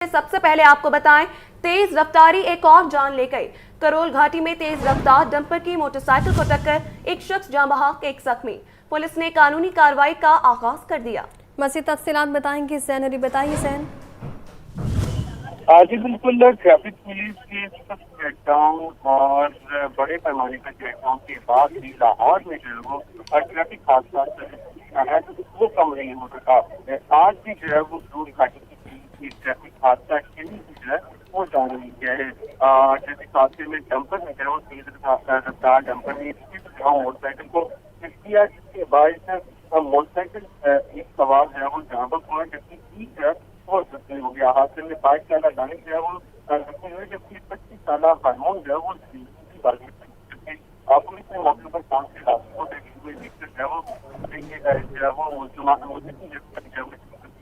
सबसे पहले आपको बताएं, तेज रफ्तारी एक और जान ले गई। करोल घाटी में तेज रफ्तार डंपर की मोटरसाइकिल को टक्कर, एक शख्स जाँ बहक, एक जख्मी। पुलिस ने कानूनी कार्रवाई का आगाज कर दिया। मज़ीद तफसीलात बताएंगे ज़ैन अली। बताइए ज़ैन। जी बिल्कुल, ट्रैफिक पुलिस के सख्त क्रैकडाउन और बड़े पैमाने का क्रैकडाउन के बाद भी लाहौर में जो है वो ट्रैफिक हादसा है वो कम नहीं हो सका। आज भी जो है वो करोल घाटी की ट्रैफिक हादसा कहीं भी जो है वो जान नहीं गया है। ट्रैफिक हादसे में डंपर में जो है वो तेज रफ्तार डंपर ने मोटरसाइकिल को हिट किया, जिसके बाद मोटरसाइकिल एक सवार जो है वो जहाँ पर हुआ, जबकि ठीक है वो जख्मी हो गया। हादसे में 22 साल दानी जो है वो जख्मी हुए, जबकि 25 साल हारमोन जो है वो पुलिस ने मौके पर पहुंच के हादसे को देखते हुए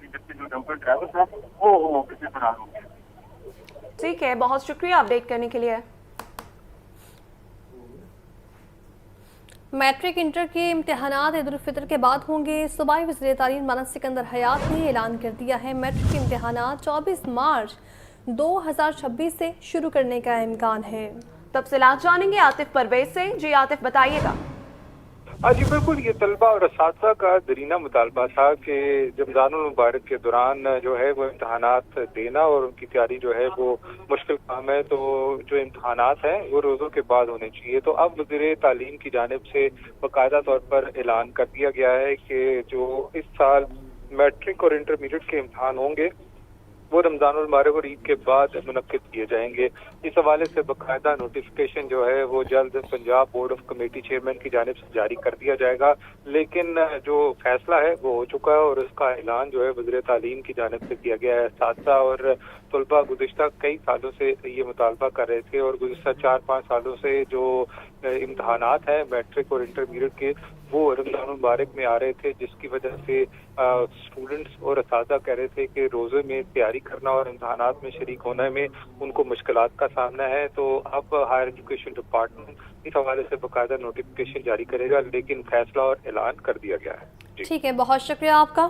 जबकि जो डंपर ड्राइवर था वो मौके से फरार हो गया। ठीक है, बहुत शुक्रिया अपडेट करने के लिए। मैट्रिक इंटर के इम्तहानात ईद उल फितर के बाद होंगे। सूबाई वज़ीर तालीम मानद सिकंदर हयात ने ऐलान कर दिया है, मैट्रिक के इम्तहानात 24 मार्च 2026 से शुरू करने का इम्कान है। तफसीलात जानेंगे आतिफ परवेज से। जी आतिफ, बताइएगा। जी बिल्कुल, ये तलबा और असातिज़ा का दरीना मुतालबा था कि रमज़ानुल मुबारक के दौरान जो है वो इम्तहानात देना और उनकी तैयारी जो है वो मुश्किल काम है, तो जो इम्तहानात हैं वो रोज़ों के बाद होने चाहिए। तो अब वज़ीर तालीम की जानिब से बाकायदा तौर पर ऐलान कर दिया गया है कि जो इस साल मैट्रिक और इंटरमीडिएट के इम्तहान होंगे वो रमज़ानुल मुबारक और ईद के बाद मुनक्किद किए जाएंगे। इस हवाले से बाकायदा नोटिफिकेशन जो है वो जल्द Punjab board of committee chairman की जानिब से जारी कर दिया जाएगा, लेकिन जो फैसला है वो हो चुका है और उसका ऐलान जो है वज़ीर तालीम की जानिब से किया गया है। असातिज़ा और तलबा गुज़िश्ता कई सालों से ये मुतालबा कर रहे थे और गुज़िश्ता 4-5 सालों से जो इम्तहानात हैं मैट्रिक और इंटरमीडिएट के वो रमज़ानुल मुबारक में आ रहे थे, जिसकी वजह से स्टूडेंट्स और असातिज़ा कह रहे थे कि रोज़े में तैयारी करना और इम्तहानात में शरीक होने में उनको मुश्किलात का सामना है। तो अब हायर एजुकेशन डिपार्टमेंट इस हवाले से बाकायदा नोटिफिकेशन जारी करेगा, लेकिन फैसला और ऐलान कर दिया गया है। ठीक है, बहुत शुक्रिया आपका।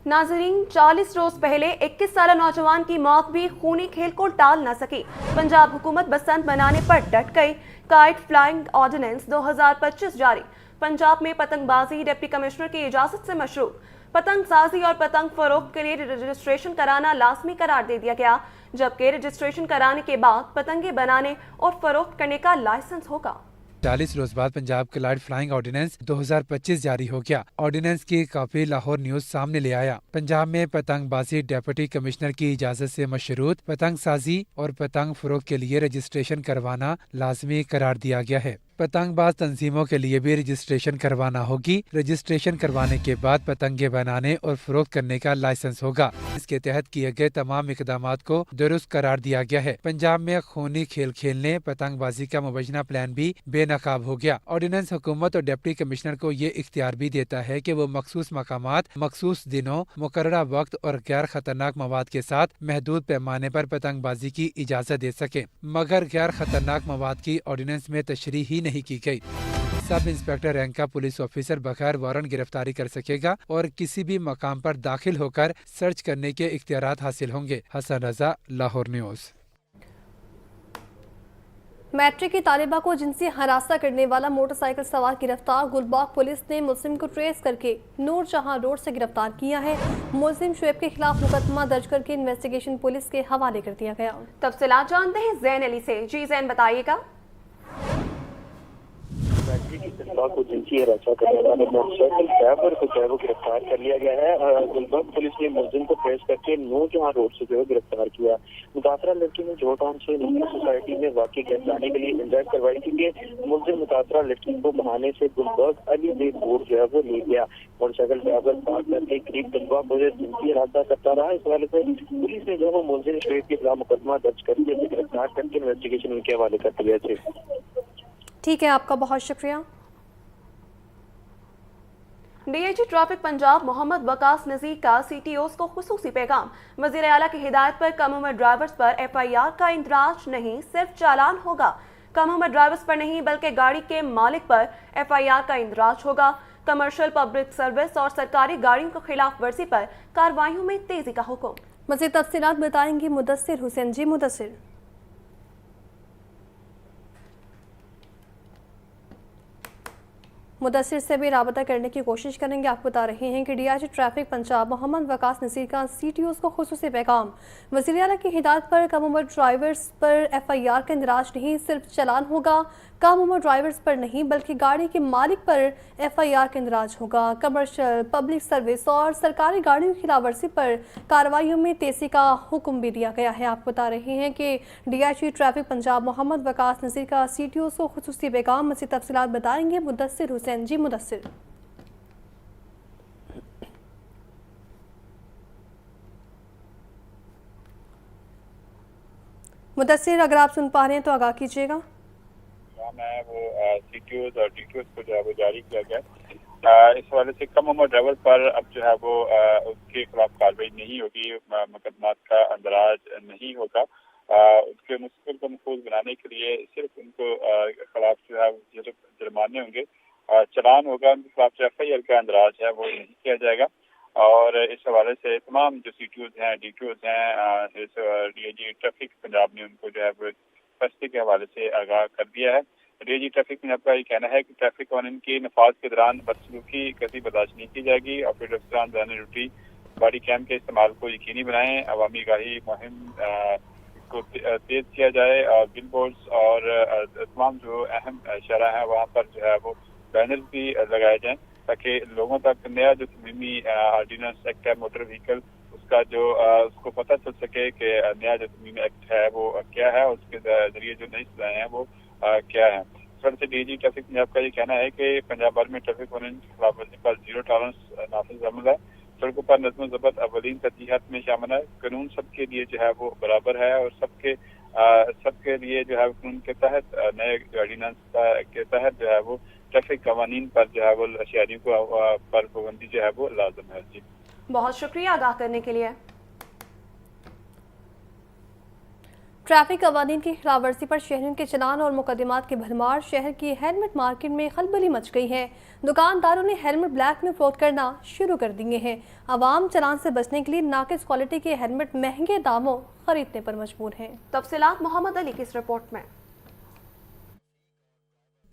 नाजरीन, 40 रोज पहले 21 साल नौजवान की मौत भी खूनी खेल को टाल न सकी। पंजाब हुकूमत बसंत मनाने पर डट गई। काइट फ्लाइंग ऑर्डिनेंस 2025 जारी। पंजाब में पतंगबाजी डिप्टी कमिश्नर की इजाजत से मशरू। पतंग साजी और पतंग फरोख्त के लिए रजिस्ट्रेशन कराना लाजमी करार दे दिया गया, जबकि रजिस्ट्रेशन कराने के बाद पतंगे बनाने और फरोख्त करने का लाइसेंस होगा। 40 रोज बाद पंजाब क्लाइड फ्लाइंग ऑर्डिनेंस 2025 जारी हो गया। ऑर्डिनेंस की कॉपी लाहौर न्यूज सामने ले आया। पंजाब में पतंगबाजी डिप्टी कमिश्नर की इजाजत से मशरूत पतंग साजी और पतंग फरोख्त के लिए रजिस्ट्रेशन करवाना लाजमी करार दिया गया है। पतंगबाज तंजीमों के लिए भी रजिस्ट्रेशन करवाना होगी। रजिस्ट्रेशन करवाने के बाद पतंगे बनाने और फरोख्त करने का लाइसेंस होगा। इसके तहत किए गए तमाम इकदामात को दुरुस्त करार दिया गया है। पंजाब में खूनी खेल खेलने पतंगबाजी का मुबैना प्लान भी बेनकाब हो गया। ऑर्डिनेंस हुकूमत और डिप्टी कमिश्नर को ये इख्तियार भी देता है कि वो मखसूस मकामात, मखसूस दिनों, मुकर्ररा वक्त और गैर खतरनाक मवाद के साथ महदूद पैमाने पर पतंगबाजी की इजाजत दे सके, मगर गैर खतरनाक मवाद की ऑर्डिनेंस में तशरीह ही नहीं की गई। सब इंस्पेक्टर रैंक का पुलिस ऑफिसर बगैर वारंट गिरफ्तारी कर सकेगा और किसी भी मकाम पर दाखिल होकर सर्च करने के इख्तियारात हासिल होंगे। हसन रजा, लाहौर न्यूज। मैट्रिक की तालिबा को जिनसी हरासा करने वाला मोटरसाइकिल सवार गिरफ्तार। गुलबाग पुलिस ने मुलजिम को ट्रेस करके नूर जहां रोड से गिरफ्तार किया है। मुलजिम शुएब के खिलाफ मुकदमा दर्ज करके इन्वेस्टिगेशन पुलिस के हवाले कर दिया गया। तफसीलात जानते हैं ज़ैन अली से। जी ज़ैन, बताइएगा। मैट्रिक की तलबा को जिनसी हरासा करने वाले मोटरसाइकिल ड्राइवर को जो है वो गिरफ्तार कर लिया गया है। गुलबर्ग पुलिस ने मुलजिम को ट्रेस करके नूरजहां रोड से जो है गिरफ्तार किया। मुतासरा लड़की ने जोटाउन से निजी सोसाइटी में वाकई गैस लाने के लिए इंजायत करवाई थी कि मुलजिम मुतासरा लड़की को बहाने से गुलबर्ग अली बेग बोर्ड जो है वो ले गया। मोटरसाइकिल ड्राइवर पास करके करीब तलबा को जिनसी हरासा करता रहा। इस हवाले से पुलिस ने जो है वो मुलजिम शुएब के खिलाफ मुकदमा दर्ज करके गिरफ्तार करके इन्वेस्टिगेशन उनके हवाले कर दिया थे। ठीक है, आपका बहुत शुक्रिया। डीआईजी ट्रैफिक पंजाब मोहम्मद वकास नज़ीर का सीटीओस को खुसूसी पैगाम। वज़ीर आला की हिदायत पर कम उम्र ड्राइवर्स पर एफआईआर का इंदराज नहीं, सिर्फ चालान होगा। कम उम्र ड्राइवर्स पर नहीं बल्कि गाड़ी के मालिक पर एफआईआर का इंदराज होगा। कमर्शियल पब्लिक सर्विस और सरकारी गाड़ियों की खिलाफ वर्जी पर कार्रवाइयों में तेजी का हुक्म। मज़ीद तफसीलात बताएंगी मुदस्सिर हुसैन। जी मुदस्सिर। मुदस्सिर से भी राबता करने की कोशिश करेंगे। आप बता रहे हैं कि डीआईजी ट्रैफिक पंजाब मोहम्मद वकास नसीर का सीटीओज़ को खुसूसी पैगाम। वज़ीर आला की हिदायत पर कम उम्र ड्राइवर्स पर FIR का इंदराज नहीं, सिर्फ चलान होगा। कम उम्र ड्राइवर्स पर नहीं बल्कि गाड़ी के मालिक पर FIR का इंदराज होगा। कमर्शियल पब्लिक सर्विस और सरकारी गाड़ियों की खिलाफवर्जी पर कार्रवाइयों में तेजी का हुक्म भी दिया गया है। आप बता रहे हैं कि डीआईजी ट्रैफिक पंजाब मोहम्मद वकास नसीर का सीटीओज़ को खुसूसी पैगाम। मज़ीद तफसीलात बताएंगे मुदस्सिर हुसैन। जी मुदस्सिर। मुदस्सिर, अगर आप सुन पा रहे हैं तो आगाह कीजिएगा। है वो CTOs और DTOs को जो है वो जारी किया गया। इस हवाले से कम उम्र ड्राइवर पर अब जो है वो उसके खिलाफ कार्रवाई नहीं होगी, मुकदमात का अंदराज नहीं होगा। उसके मुस्तकिल को महफूज बनाने के लिए सिर्फ उनको खिलाफ जो है जुर्माने होंगे, चलान होगा, उनके खिलाफ जो FIR का अंदराज है वो नहीं किया जाएगा। और इस हवाले से तमाम जो CTOs हैं, DTOs हैं, इस DIG ट्रैफिक पंजाब ने उनको जो है वो फैसले के हवाले से आगाह कर दिया है। डीआईजी ट्रैफिक पंजाब का ये कहना है कि ट्रैफिक कानून के नफाज के दौरान बदसलूकी कभी बर्दाश्त नहीं की जाएगी। ऑपरेटर अफसरान दौरान ड्यूटी बॉडी कैम के इस्तेमाल को यकीनी बनाएं। अवामी गाही मुहिम को तेज किया जाए और बिल बोर्ड्स और तमाम जो अहम शहरा है वहाँ पर जो है वो बैनर्स भी लगाए जाएं ताकि लोगों तक नया जो तमीमी ऑर्डिनेंस एक्ट है मोटर व्हीकल उसका जो उसको पता चल सके कि नया जो तमीमी एक्ट है वो क्या है, उसके जरिए जो नई सजाएं हैं वो क्या है। इस वजह से डीआईजी ट्रैफिक पंजाब का ये कहना है कि पंजाब भर में ट्रैफिक कानून की खिलाफवर्जी पर 0 टॉलरेंस नाफिज अमल है। सड़कों पर नज़्म ज़ब्त अवलीन तरजीहात में शामिल है। कानून सबके लिए जो है वो बराबर है और सबके लिए जो है कानून के तहत नए ऑर्डिनेंस के तहत जो है वो ट्रैफिक कवानीन पर जो है वो शहरियों को पर पाबंदी जो है वो लाजम है। जी बहुत शुक्रिया आगाह करने के लिए। ट्रैफिक कवानीन की खिलाफवर्जी पर शहरियों के चलान और मुकदमात की भरमार। शहर की हेलमेट मार्केट में खलबली मच गई है। दुकानदारों ने हेलमेट ब्लैक में फरोख्त करना शुरू कर दिए हैं। आवाम चलान से बचने के लिए नाकिस क्वालिटी के हेलमेट महंगे दामों खरीदने पर मजबूर हैं। तफसीलात मोहम्मद अली की इस रिपोर्ट में।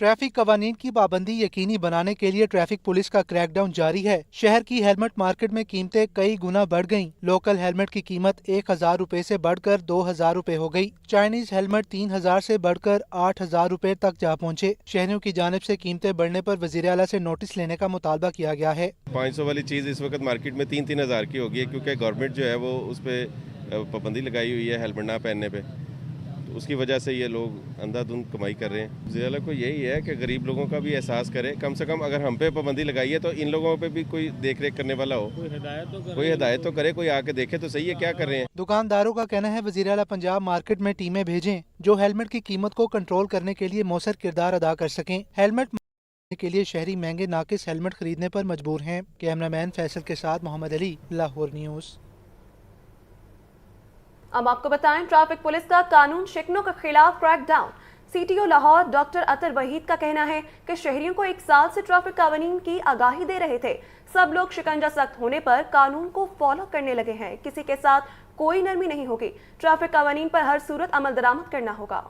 ट्रैफिक कवानीन की पाबंदी यकीनी बनाने के लिए ट्रैफिक पुलिस का क्रैकडाउन जारी है। शहर की हेलमेट मार्केट में कीमतें कई गुना बढ़ गईं। लोकल हेलमेट की कीमत 1000 रुपए से बढ़कर 2000 रुपए हो गई। चाइनीज हेलमेट 3000 से बढ़कर 8000 रुपए तक जा पहुँचे। शहरियों की जानिब से कीमतें बढ़ने पर वज़ीर आला से नोटिस लेने का मुतालबा किया गया है। 500 वाली चीज़ इस वक्त मार्केट में 3-3 हज़ार की होगी, क्योंकि गवर्नमेंट जो है वो उस पर पाबंदी लगाई हुई है हेलमेट ना पहनने पे। उसकी वजह से ये लोग अंधाधुंध कमाई कर रहे हैं। ज़िला को यही है कि गरीब लोगों का भी एहसास करे, कम से कम अगर हम पे पाबंदी लगाई है तो इन लोगों पे भी कोई देख रेख करने वाला हो, कोई हिदायत तो करे, कोई आके देखे तो सही है क्या कर रहे हैं। दुकानदारों का कहना है वज़ीर आला पंजाब मार्केट में टीमें भेजें जो हेलमेट की कीमत को कंट्रोल करने के लिए मौसर किरदार अदा कर सकें। हेलमेट के लिए शहरी महंगे नाकिस हेलमेट खरीदने पर मजबूर हैं। कैमरामैन फैसल के साथ मोहम्मद अली, लाहौर न्यूज़। अब आपको बताएं, ट्रैफिक पुलिस का कानून शिकनों के खिलाफ क्रैकडाउन। CTO लाहौर डॉक्टर अतर वहीद का कहना है कि शहरियों को 1 साल से ट्रैफिक कानून की आगाही दे रहे थे। सब लोग शिकंजा सख्त होने पर कानून को फॉलो करने लगे हैं। किसी के साथ कोई नरमी नहीं होगी। ट्रैफिक कानून पर हर सूरत अमल दरामद करना होगा।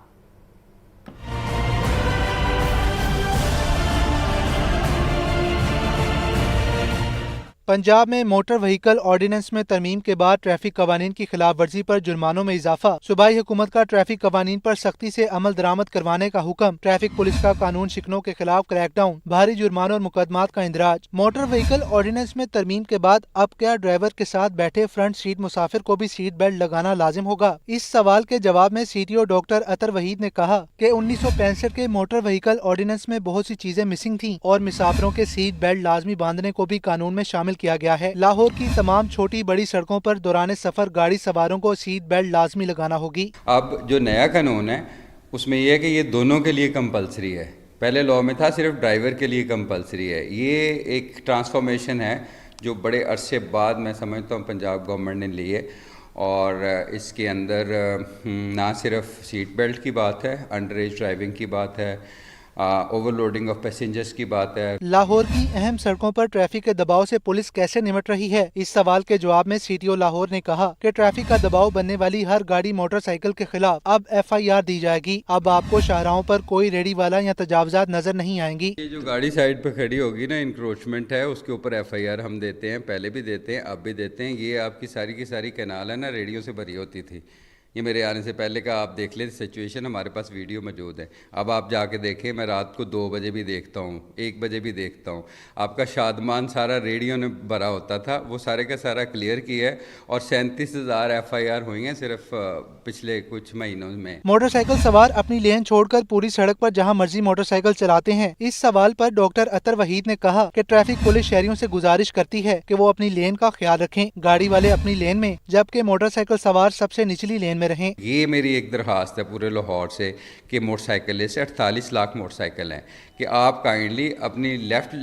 पंजाब में मोटर व्हीकल ऑर्डिनेंस में तरमीम के बाद ट्रैफिक कवानीन की खिलाफ वर्जी पर जुर्मानों में इजाफा। सूबाई हुकूमत का ट्रैफिक कवानीन पर सख्ती से अमल दरामद करवाने का हुक्म। ट्रैफिक पुलिस का कानून शिकनों के खिलाफ क्रैकडाउन, भारी जुर्मानों और मुकदमात का इंदराज। मोटर व्हीकल ऑर्डिनेंस में तरमीम के बाद अब क्या ड्राइवर के साथ बैठे फ्रंट सीट मुसाफिर को भी सीट बेल्ट लगाना लाजिम होगा? इस सवाल के जवाब में CTO डॉक्टर अतर वहीद ने कहा कि 1965 के मोटर व्हीकल ऑर्डिनेंस में बहुत सी चीजें मिसिंग थी और मुसाफिरों के सीट बेल्ट लाजमी बांधने को भी कानून में शामिल किया गया है। लाहौर की तमाम छोटी बड़ी सड़कों पर दौरान सफर गाड़ी सवारों को सीट बेल्ट लाजमी लगाना होगी। अब जो नया कानून है उसमें यह है कि ये दोनों के लिए कंपलसरी है। पहले लॉ में था सिर्फ ड्राइवर के लिए कंपलसरी है। ये एक ट्रांसफॉर्मेशन है जो बड़े अरसे बाद मैं समझता हूँ पंजाब गवर्नमेंट ने ली है और इसके अंदर ना सिर्फ सीट बेल्ट की बात है, अंडर एज ड्राइविंग की बात है, ओवरलोडिंग ऑफ पैसेंजर्स की बात है। लाहौर की अहम सड़कों पर ट्रैफिक के दबाव से पुलिस कैसे निपट रही है, इस सवाल के जवाब में सीटीओ लाहौर ने कहा कि ट्रैफिक का दबाव बनने वाली हर गाड़ी मोटरसाइकिल के खिलाफ अब FIR दी जाएगी। अब आपको शाहराहों पर कोई रेडी वाला या तजावजात नजर नहीं आएंगी। ये जो गाड़ी साइड पे खड़ी होगी ना, इंक्रोचमेंट है, उसके ऊपर FIR हम देते हैं, पहले भी देते हैं, अब भी देते हैं। ये आपकी सारी की सारी कैनाल है ना, रेडियो से भरी होती थी। ये मेरे आने से पहले का आप देख लें सिचुएशन, हमारे पास वीडियो मौजूद है। अब आप जाके देखें, मैं रात को 2 बजे भी देखता हूँ, 1 बजे भी देखता हूँ। आपका शादमान सारा रेडियो ने भरा होता था, वो सारे का सारा क्लियर किया है और 37,000 FIR हुई हैं सिर्फ पिछले कुछ महीनों में। मोटरसाइकिल सवार अपनी लेन छोड़कर पूरी सड़क पर जहां मर्जी मोटरसाइकिल चलाते हैं। इस सवाल पर डॉक्टर अतर वहीद ने कहा कि ट्रैफिक पुलिस शहरियों से गुजारिश करती है कि वो अपनी लेन का ख्याल रखें, गाड़ी वाले अपनी लेन में, जबकि मोटरसाइकिल सवार सबसे निचली लेन में रहें। ये मेरी एक दरख्वास्त है पूरे लाहौर से कि मोटरसाइकिलिस्ट 48 लाख मोटरसाइकिल हैं कि आप काइंडली अपनी लेफ़्ट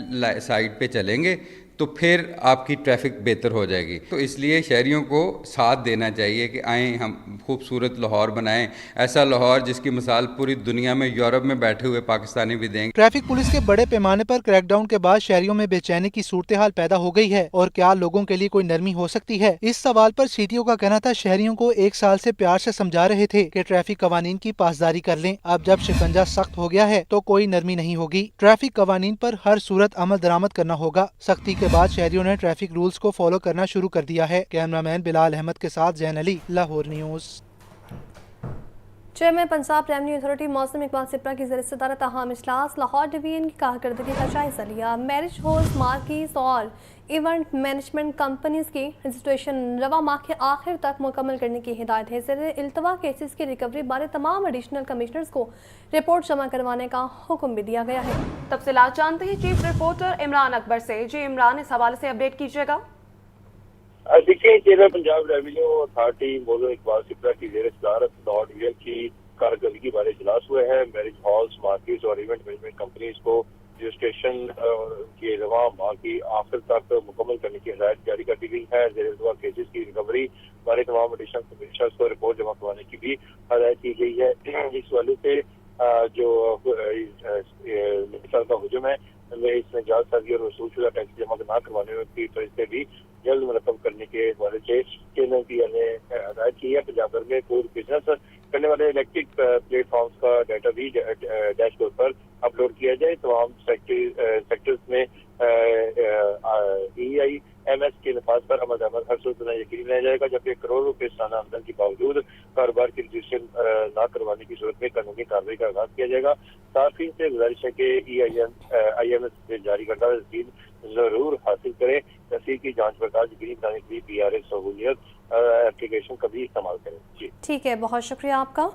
साइड पे चलेंगे तो फिर आपकी ट्रैफिक बेहतर हो जाएगी। तो इसलिए शहरियों को साथ देना चाहिए कि आएँ हम खूबसूरत लाहौर बनाएं, ऐसा लाहौर जिसकी मिसाल पूरी दुनिया में, यूरोप में बैठे हुए पाकिस्तानी भी देंगे। ट्रैफिक पुलिस के बड़े पैमाने पर क्रैकडाउन के बाद शहरियों में बेचैनी की सूरत हाल पैदा हो गई है और क्या लोगों के लिए कोई नरमी हो सकती है। इस सवाल पर सीटीओ का कहना था शहरियों को 1 साल से प्यार से समझा रहे थे कि ट्रैफिक कवानीन की पासदारी कर लें। अब जब शिकंजा सख्त हो गया है तो कोई नरमी नहीं होगी। ट्रैफिक कवानीन पर हर सूरत अमल दरामद करना होगा। सख्ती के बाद शहरियों ने ट्रैफिक रूल्स को फॉलो करना शुरू कर दिया है। कैमरामैन बिलाल अहमद के साथ Jain Ali, Lahore news. Chairman Punjab revenue authority मौसम इकबाल सिपरा की ज़रिए सदारत अहम इजलास लाहौर डिवीजन की कारकर्दगी का जायजा लिया। मैरिज हॉल्स, मार्किस और इवेंट मैनेजमेंट कंपनीज की रजिस्ट्रेशन रवा माह के आखिर तक मुकम्मल करने की हिदायत है। ज़ेर इल्तवा केसेस की रिकवरी बारे तमाम एडिशनल कमिश्नर्स को रिपोर्ट जमा करवाने का हुक्म भी दिया गया है। तफसीलात जानते हैं चीफ रिपोर्टर इमरान अकबर से। जी इमरान, इस हवाले से अपडेट कीजिएगा। देखिए, चेयरमैन पंजाब रेवेन्यू अथॉरिटी मौजूद इकबाल सिपरा की ज़ेर सदारत लाहौर डिवीजन की कारकर्दगी के बारे इजलास हुए हैं। मैरिज हॉल्स, मार्केट्स और इवेंट मैनेजमेंट कंपनीज को रजिस्ट्रेशन के रवा माह की आखिर तक मुकम्मल करने की हिदायत जारी कर दी गई है। ज़ेर इल्तवा केसेस की रिकवरी बारे तमाम एडिशनल कमिश्नर्स को रिपोर्ट जमा करवाने की भी हिदायत की गई है। इस वाले से जो मिसाल का हुजूम है, इसमें जालसाजी और वसूलशुदा टैक्स जमा न करवाने की तो इससे भी जल्द मुरतब करने के हवाले से केंद्र की हदायत की है। पंजाब भर में कोई बिजनेस करने वाले इलेक्ट्रिक प्लेटफॉर्म्स का डाटा भी डैशबोर्ड पर अपलोड किया जाए। तमाम सेक्टर्स में EIMS के नफाज पर अमल दरामद हर सूरत में यकीनी बनाया जाएगा, जबकि करोड़ों रुपये सालाना आमदन के बावजूद कारोबार की रजिस्ट्रेशन न करवाने की सूरत में कानूनी कार्रवाई का आगाज किया जाएगा। सार्फिन से गुजारिश है कि IMS से जारी करदा रसीद जरूर हासिल करें। रसीद की जांच पड़ताल यकीनी बनाने के लिए PRA सहूलियत एप्लीकेशन का भी इस्तेमाल करें। जी ठीक है, बहुत शुक्रिया आपका।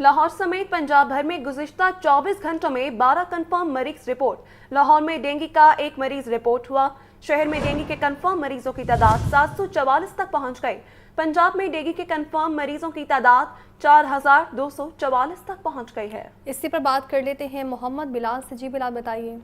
लाहौर समेत पंजाब भर में गुज़िश्ता 24 घंटों में 12 कंफर्म मरीज रिपोर्ट। लाहौर में डेंगू का 1 मरीज रिपोर्ट हुआ। शहर में डेंगू के कंफर्म मरीजों की तादाद 744 तक पहुंच गई। पंजाब में डेंगू के कंफर्म मरीजों की तादाद 4244 तक पहुंच गई है। इसी पर बात कर लेते हैं मोहम्मद बिलाल से। जी बिलाल, बताइए।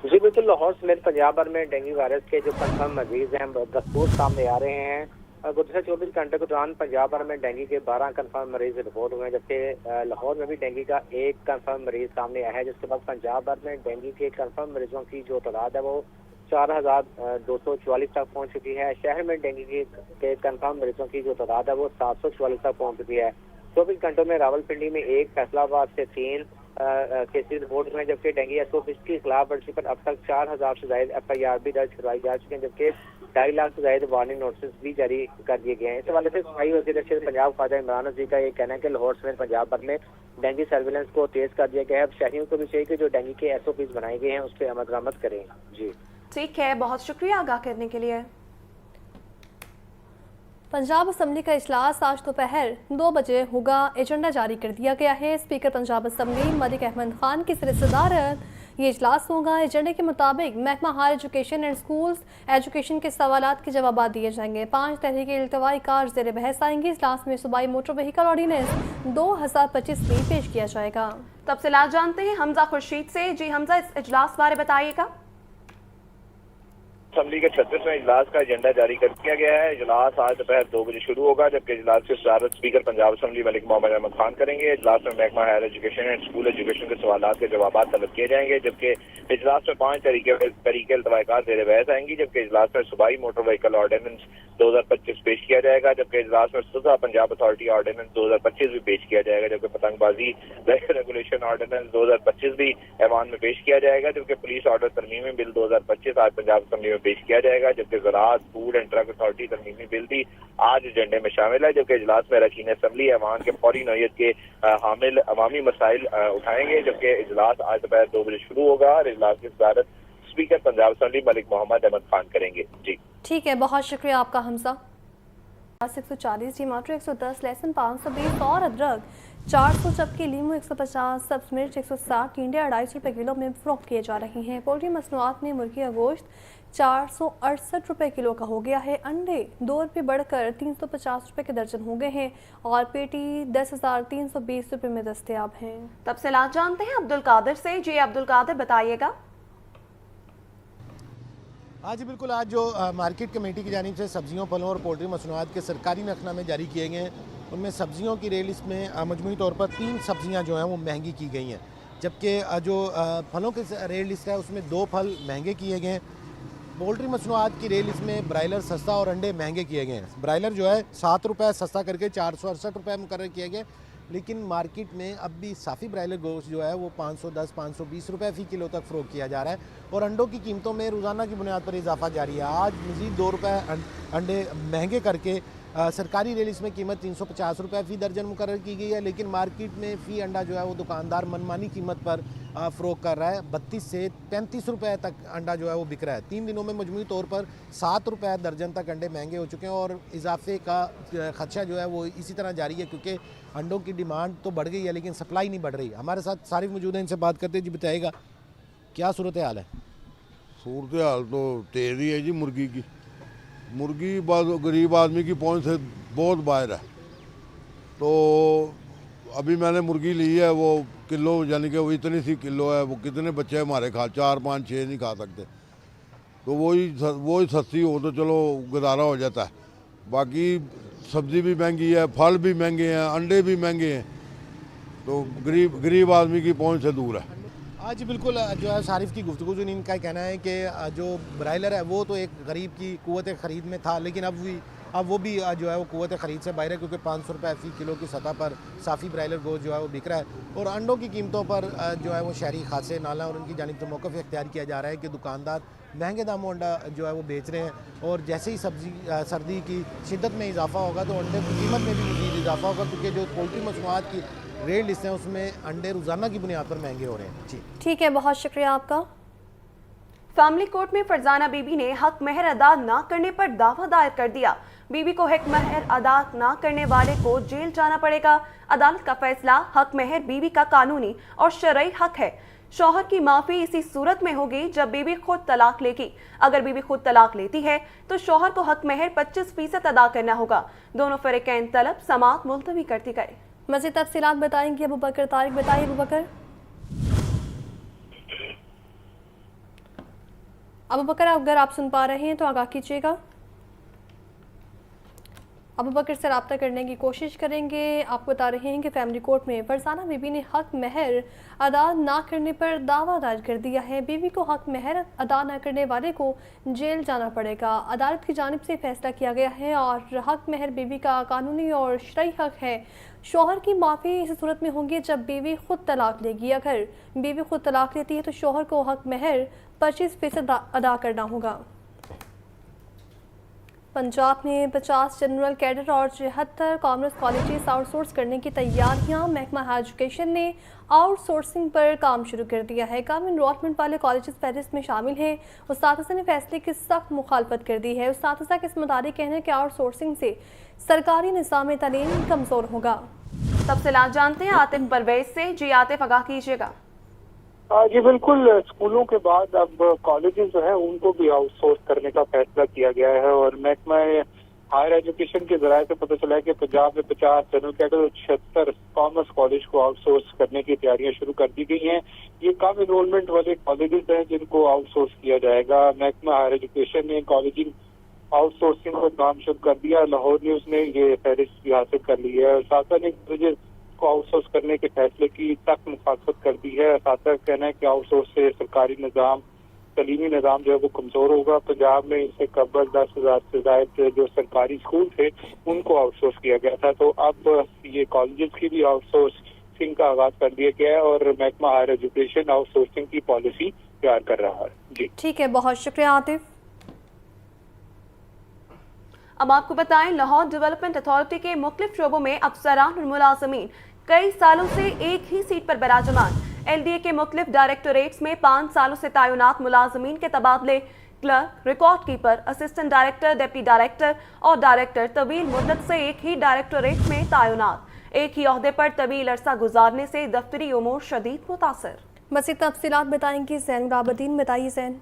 जी बिल्कुल, लाहौर समेत पंजाब भर में डेंगू वायरस के जो कंफर्म मरीज हैं दस्तूर सामने आ रहे हैं। गुज़श्ता 24 घंटे के दौरान पंजाब भर में डेंगू के 12 कंफर्म मरीज रिपोर्ट हुए हैं, जबकि लाहौर में भी डेंगू का 1 कंफर्म मरीज सामने आया है। जिसके बाद पंजाब भर में डेंगू के कंफर्म मरीजों की जो तादाद है वो 4244 तक पहुंच चुकी है। शहर में डेंगू के कंफर्म मरीजों की जो तादाद है वो 744 तक पहुंच चुकी है। 24 घंटों में रावलपिंडी में 1, फैसलाबाद से 3 केसेज रिपोर्ट हुए, जबकि डेंगू SOP की खिलाफ वर्जी पर अब तक 4000 से ज्यादा FIR भी दर्ज करवाई जा चुकी है, जबकि 2.5 लाख से ज्यादा वार्निंग नोटिस भी जारी कर दिए गए हैं। इस हवाले से सफाई वज़ीर पंजाब ख्वाजा इमरान नज़ीर का ये कहना है कि लाहौर समेत पंजाब भर में डेंगू सर्विलेंस को तेज कर दिया गया है। अब शहरियों को भी चाहिए कि जो डेंगू के SOPs बनाए गए हैं उस पर अमल दरामद करें। जी ठीक है, बहुत शुक्रिया आगाह करने के लिए। पंजाब असम्बली का इजलास आज दोपहर 2 बजे होगा। एजेंडा जारी कर दिया गया है। स्पीकर पंजाब असम्बली मलिक अहमद खान की सदारत ये इजलास होगा। एजेंडे के मुताबिक महकमा higher education and schools education के सवालात के जवाब दिए जाएंगे। 5 तहरीक इल्तवाई कार ज़ेर बहस आएंगी। इजलास में सूबाई मोटर व्हीकल ऑर्डिनेंस 2025 भी पेश किया जाएगा। तफसीलात जानते हैं हमजा खुर्शीद से। जी हमजा, इस इजलास बारे बताइएगा। اسمبلی کے 36वें اجلاس کا ایجنڈا جاری کر دیا گیا ہے. اجلاس آج دوپہر 2 بجے شروع ہوگا, جبکہ اجلاس کی صدارت اسپیکر پنجاب اسمبلی ملک محمد احمد خان کریں گے. اجلاس میں محکمہ higher education and school education کے سوالات کے جوابات طلب کیے جائیں گے, جبکہ اجلاس میں 5 طریقے التواء کار زیر بحث آئیں گی. جبکہ اجلاس میں صوبائی موٹر وہیکل آرڈیننس 2025 پیش کیا جائے گا, جبکہ اجلاس میں سزا پنجاب اتھارٹی آرڈیننس 2025 بھی پیش کیا جائے گا, جبکہ پتنگ بازی ریگولیشن آرڈیننس 2025 بھی ایوان میں پیش کیا جائے گا, جبکہ پولیس آرڈر ترمیمی بل 2025 آج پنجاب اسمبلی میں پیش کیا جائے گا, جبکہ زراعت فوڈ اینڈ ڈرگ اتھارٹی ترمیمی بل بھی آج ایجنڈے میں شامل ہے. جبکہ اجلاس میں اراکین اسمبلی ایوان کے فوری نوعیت کے حامل عوامی مسائل اٹھائیں گے, جبکہ اجلاس آج دوپہر 2 بجے شروع ہوگا اور اجلاس کی صدارت اسپیکر پنجاب اسمبلی ملک محمد احمد خان کریں گے. جی ٹھیک ہے, بہت شکریہ آپ کا حمزہ. 140 ٹماٹر 110 لہسن 520 اور ادرک 400 جبکہ لیمو 150 سبز مرچ 160 ٹینڈے 250 روپے کلو میں فروخت کیے جا رہے ہیں. پولٹری مصنوعات میں مرغی کا گوشت 468 روپے کلو کا ہو گیا ہے. انڈے 2 روپے بڑھ کر 350 روپے کے درجن ہو گئے ہیں اور پیٹی 10,320 روپے میں دستیاب ہیں. تفصیلات جانتے ہیں عبد القادر سے. جی عبد القادر بتائیے گا. جی بالکل, آج جو مارکیٹ کمیٹی کی جانب سے سبزیوں پھلوں اور پولٹری مصنوعات کے سرکاری نقطہ جاری کیے گئے ہیں, ان میں سبزیوں کی ریٹ لسٹ میں مجموعی طور پر 3 سبزیاں جو ہیں وہ مہنگی کی گئی ہیں, جبکہ جو پھلوں کی ریٹ لسٹ ہے اس میں 2 پھل مہنگے کیے گئے ہیں. پولٹری مصنوعات کی ریٹ لسٹ میں برائلر سستا اور انڈے مہنگے کیے گئے ہیں. برائلر جو ہے 7 روپے سستا کر کے 468 روپے مقرر کیے گئے, لیکن مارکیٹ میں اب بھی صافی برائلر گوشت جو ہے وہ 510-520 روپے فی کلو تک فروخت کیا جا رہا ہے, اور انڈوں کی قیمتوں میں روزانہ کی بنیاد پر اضافہ جاری ہے. آج مزید 2 روپے انڈے مہنگے کر کے سرکاری ریٹ لسٹ میں قیمت 350 روپے فی درجن مقرر کی گئی ہے, لیکن مارکیٹ میں فی انڈا جو ہے وہ دکاندار منمانی قیمت پر فروخت کر رہا ہے. 32 سے 35 روپے تک انڈا جو ہے وہ بک رہا ہے. 3 دنوں میں مجموعی طور پر 7 روپے درجن تک انڈے مہنگے ہو چکے ہیں, اور اضافے کا خدشہ جو ہے وہ اسی طرح جاری ہے, کیونکہ انڈوں کی ڈیمانڈ تو بڑھ گئی ہے لیکن سپلائی نہیں بڑھ رہی. ہمارے ساتھ صارف موجود ہیں, ان سے بات کرتے ہیں. جی بتائیے گا کیا صورتحال ہے؟ صورتحال تو تیز ہی ہے جی. مرغی غریب آدمی کی پہنچ سے بہت باہر ہے. تو ابھی میں نے مرغی لی ہے, وہ کلو یعنی کہ وہ اتنی سی کلو ہے, وہ کتنے بچے ہمارے 4 5 6 نہیں کھا سکتے, تو وہی سستی ہو تو چلو گزارا ہو جاتا ہے. باقی سبزی بھی مہنگی ہے, پھل بھی مہنگے ہیں, انڈے بھی مہنگے ہیں, تو غریب آدمی کی پہنچ سے دور ہے. جی بالکل, جو ہے صارف کی گفتگو سے ان کا کہنا ہے کہ جو برائلر ہے وہ تو ایک غریب کی قوت خرید میں تھا, لیکن اب وہ بھی جو ہے وہ قوت خرید سے باہر ہے, کیونکہ 500 روپے فی کلو کی سطح پر صافی برائلر گوشت جو ہے وہ بک رہا ہے. اور انڈوں کی قیمتوں پر جو ہے وہ شہری خاصے نالا اور ان کی جانب سے موقف اختیار کیا جا رہا ہے کہ دکاندار مہنگے داموں انڈا جو ہے وہ بیچ رہے ہیں, اور جیسے ہی سردی کی شدت میں اضافہ ہوگا تو انڈے کی قیمت میں بھی مزید اضافہ ہوگا, کیونکہ جو پولٹری مصنوعات کی ریٹ لسٹ ہیں اس میں انڈے روزانہ کی بنیاد پر مہنگے ہو رہے ہیں. جی ٹھیک ہے, بہت شکریہ آپ کا. فیملی کورٹ میں فرزانہ بی بی نے حق مہر ادا نہ کرنے پر دعویٰ دائر کر دیا. بی بی کو حق مہر ادا نہ کرنے والے کو جیل جانا پڑے گا. عدالت کا فیصلہ, حق مہر بی بی کا قانونی اور شرعی حق ہے. شوہر کی معافی اسی صورت میں ہوگی جب بی بی خود طلاق لے گی. اگر بی بی خود طلاق لیتی ہے تو شوہر کو حق مہر 25% ادا کرنا ہوگا. دونوں فریقین طلب سماعت ملتوی کرتی گئے. مزید تفصیلات بتائیں گے ابو بکر طارق. بتائیے ابو بکر. اگر آپ سن پا رہے ہیں تو آگاہ کیجیے گا. ابو بکر سے رابطہ کرنے کی کوشش کریں گے. آپ بتا رہے ہیں کہ فیملی کورٹ میں فرزانہ بی بی نے حق مہر ادا نہ کرنے پر دعویٰ دائر کر دیا ہے. بی بی کو حق مہر ادا نہ کرنے والے کو جیل جانا پڑے گا. عدالت کی جانب سے فیصلہ کیا گیا ہے اور حق مہر بی بی کا قانونی اور شرعی حق ہے. شوہر کی معافی اس صورت میں ہوگی جب بیوی خود طلاق لے گی. اگر بیوی خود طلاق لیتی ہے تو شوہر کو حق مہر 25% ادا کرنا ہوگا. پنجاب میں 50 جنرل کیڈر اور 76 کامرس کالجز آؤٹ سورس کرنے کی تیاریاں. محکمہ ہائر ایجوکیشن نے آؤٹ سورسنگ پر کام شروع کر دیا ہے. کم انرولمنٹ والے کالجز فہرست میں شامل ہیں. اساتذہ نے فیصلے کی سخت مخالفت کر دی ہے. اساتذہ کے اس متعلق کہنا ہے کہ آؤٹ سورسنگ سے سرکاری نظام تعلیم کمزور ہوگا. تفصیلات جانتے ہیں عاطف پرویز سے. جی عاطف, آگاہ کیجیے گا. جی بالکل, اسکولوں کے بعد اب کالجز جو ہیں ان کو بھی آؤٹ سورس کرنے کا فیصلہ کیا گیا ہے, اور محکمہ हायर एजुकेशन के जराये से पता चला है कि पंजाब में 50 जनरल कैडर और 76 कॉमर्स कॉलेज को आउटसोर्स करने की तैयारियां शुरू कर दी गई हैं। ये कम इनरोलमेंट वाले कॉलेजेस हैं जिनको आउटसोर्स किया जाएगा। महकमा हायर एजुकेशन ने कॉलेजिंग आउटसोर्सिंग का काम शुरू कर दिया। लाहौर न्यूज ने ये फहरिस्त भी हासिल कर ली है। सासा ने कॉलेजेस को आउटसोर्स करने के फैसले की सख्त मुखालफत कर दी है। सासा का कहना है कि आउटसोर्स से सरकारी निज़ाम तलीमी निज़ाम जो है वो कमज़ोर होगा। पंजाब में इससे कबल 10,000 से ज़ायद जो सरकारी स्कूल थे उनको आउटसोर्स किया गया था। तो अब ये कॉलेजेस की भी आउटसोर्सिंग का आगाज कर दिया गया है और महकमा हायर एजुकेशन आउटसोर्सिंग की पॉलिसी तैयार कर रहा है। जी ठीक है, बहुत शुक्रिया आतिफ। अब आपको बताएं, लाहौर डेवलपमेंट अथॉरिटी के मुख्तलिफ शोबों में अफसरान और मुलाजमीन कई सालों से एक ही सीट पर बराजमान। LDA के मुख्तलिफ डायरेक्टोरेट्स में 5 सालों से तैनात मुलाजमीन के तबादले clerk, record keeper, assistant director, deputy director और डायरेक्टर तवील मुद्दत से एक ही डायरेक्टोरेट में तैनात। एक ही ओहदे पर तवील अरसा गुजारने से दफ्तरी उमूर शदीद मुतासर। मज़ीद तफसीलात बताएंगी ज़ैन राबदीन। बताइए ज़ैन।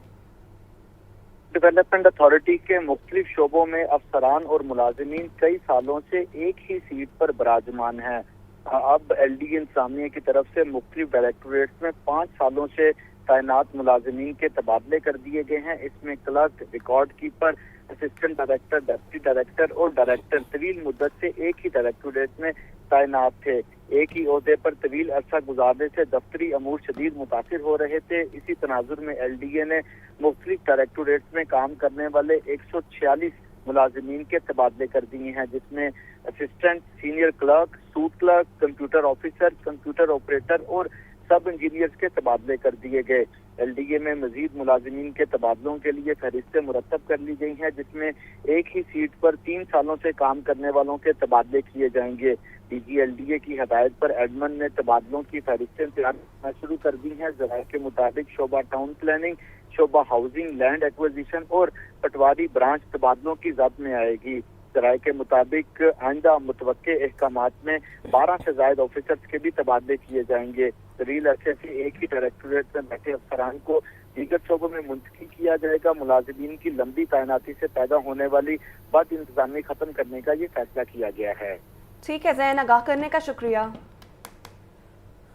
डेवलपमेंट अथॉरिटी के मुख्तलिफ शोबों में अफसरान और मुलाजमीन कई सालों से एक ही सीट पर बराजमान हैं। अब LDA इंतजामिया की तरफ से मुख्तलिफ डायरेक्टोरेट्स में 5 सालों से तैनात मुलाजमीन के तबादले कर दिए गए हैं। इसमें clerk, record keeper, assistant director, deputy director और डायरेक्टर तवील मुद्दत से एक ही डायरेक्टोरेट में तैनात थे। एक ही ओहदे पर तवील अरसा गुजारने से दफ्तरी अमूर शदीद मुतासिर हो रहे थे। इसी तनाजुर में LDA ने मुख्तलिफ डायरेक्टोरेट्स में काम करने वाले 146 मुलाजमीन के तबादले कर दिए हैं, जिसमें assistant, senior clerk, suit clerk, computer officer, computer operator और सब इंजीनियर्स के तबादले कर दिए गए। LDA में मजीद मुलाजमीन के तबादलों के लिए फहरिस्तें मुरतब कर ली गई हैं, जिसमें एक ही सीट पर 3 सालों से काम करने वालों के तबादले किए जाएंगे। DG LDA की हदायत पर एडमन ने तबादलों की फहरिस्तें तैयार करना शुरू कर दी हैं। ज़राए के मुताबिक शोबा टाउन प्लानिंग, शोबा हाउसिंग, लैंड एक्विजिशन और पटवारी ब्रांच तबादलों की ज़ब्त में आएगी। ज़राए के मुताबिक आइंदा मुतवक्के अहकामात में 12 से ज़ायद ऑफिसर्स के भी तबादले किए जाएंगे। तवील अरसे से एक ही डायरेक्टोरेट में बैठे अफसरान को दीगर शोबों में मुंतकिल किया जाएगा। मुलाजिमीन की लंबी तैनाती से पैदा होने वाली बद इंतजामी खत्म करने का ये फैसला किया गया है। ठीक है ज़ैन, आगाह करने का शुक्रिया।